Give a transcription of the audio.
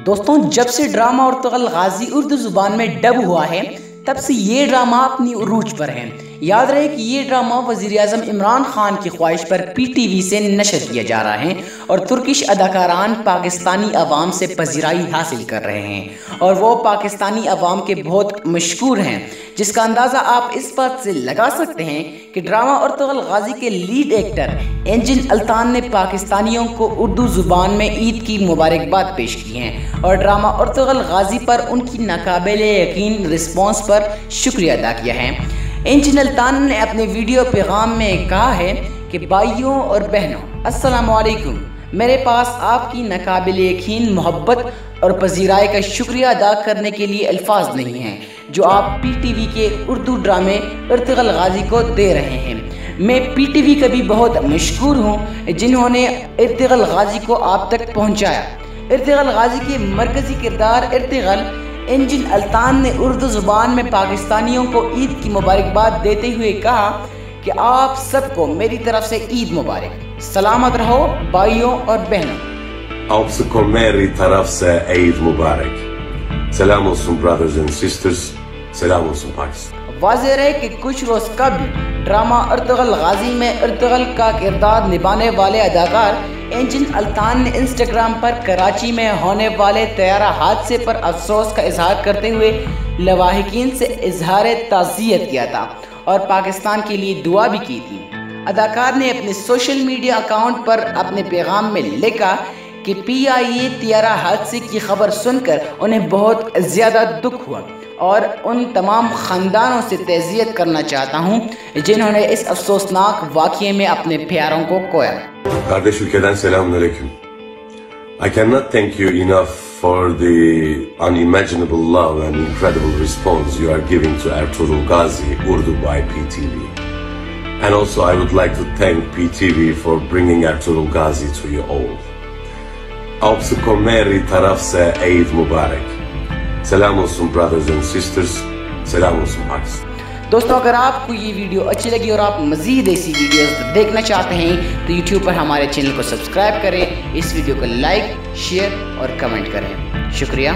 दोस्तों, जब से ड्रामा अर्तुगरुल गाजी उर्दू जुबान में डब हुआ है तब से ये ड्रामा अपनी उरूज पर है। याद रहे कि ये ड्रामा वज़ीर-ए-आज़म इमरान खान की ख्वाहिश पर PTV से नशर किया जा रहा है और तुर्किश अदाकारान पाकिस्तानी अवाम से पजीराई हासिल कर रहे हैं और वो पाकिस्तानी अवाम के बहुत मशहूर हैं, जिसका अंदाज़ा आप इस बात से लगा सकते हैं कि ड्रामा अर्तुगरुल गाजी के लीड एक्टर एंजिन अल्तान ने पाकिस्तानियों को उर्दू ज़ुबान में ईद की मुबारकबाद पेश की है और ड्रामा अर्तुगरुल गाजी पर उनकी नाकाबिले यकीन रिस्पॉन्स पर शुक्रिया अदा किया है। एंजिन अल्तान ने अपने वीडियो पैगाम में कहा है कि भाइयों और बहनों, अस्सलामु अलैकुम। मेरे पास आपकी नाकाबिले यकीन मोहब्बत और पजीराई का शुक्रिया अदा करने के लिए अल्फाज नहीं हैं जो आप PTV के उर्दू ड्रामे अर्तुगरुल गाजी को दे रहे हैं। मैं PTV का भी बहुत मशहूर हूँ जिन्होंने अर्तुगरुल गाजी को आप तक पहुँचाया। अर्तुगरुल गाजी के मरकज़ी किरदार अर्तुगरुल एंजिन अल्तान ने उर्दू ज़ुबान में पाकिस्तानियों को ईद की मुबारकबाद देते हुए कहा कि आप सबको मेरी तरफ से ईद मुबारक। सलामत रहो भाइयों और बहनों। आप सबको मेरी तरफ से ईद मुबारक। सलाम अलैकुम ब्रदर्स एंड सिस्टर्स। सलाम अलैकुम पाकिस्तान। वाज़ेह है कि कुछ रोज़ कबल ड्रामा अर्तुगरुल गाजी में अर्तुगरुल का किरदार निभाने वाले अदाकार एंजिन अल्तान ने इंस्टाग्राम पर कराची में होने वाले तैयारा हादसे पर अफसोस का इजहार करते हुए लवाहिकीन से इजहार ताज़ियत किया था और पाकिस्तान के लिए दुआ भी की थी। अदाकार ने अपने सोशल मीडिया अकाउंट पर अपने पैगाम में लिखा कि PIA तैयारा हादसे की खबर सुनकर उन्हें बहुत ज़्यादा दुख हुआ और उन तमाम ख़ानदानों से तज़ियत करना चाहता हूँ जिन्होंने इस अफसोसनाक वाक़ये में अपने प्यारों को खोया। Kardeş ülkeden selamünaleyküm. I cannot thank you enough for the unimaginable love and incredible response you are giving to Ertuğrul Gazi Urdu by PTV. And also I would like to thank PTV for bringing Ertuğrul Gazi to you all. आप सबको मेरी तरफ से ईद मुबारक। सलाम अलैकुम brothers and sisters. सलाम अलैकुम पाकिस्तान। दोस्तों, अगर आपको ये वीडियो अच्छी लगी और आप मज़ीद ऐसी वीडियोस देखना चाहते हैं तो YouTube पर हमारे चैनल को सब्सक्राइब करें, इस वीडियो को लाइक, शेयर और कमेंट करें। शुक्रिया।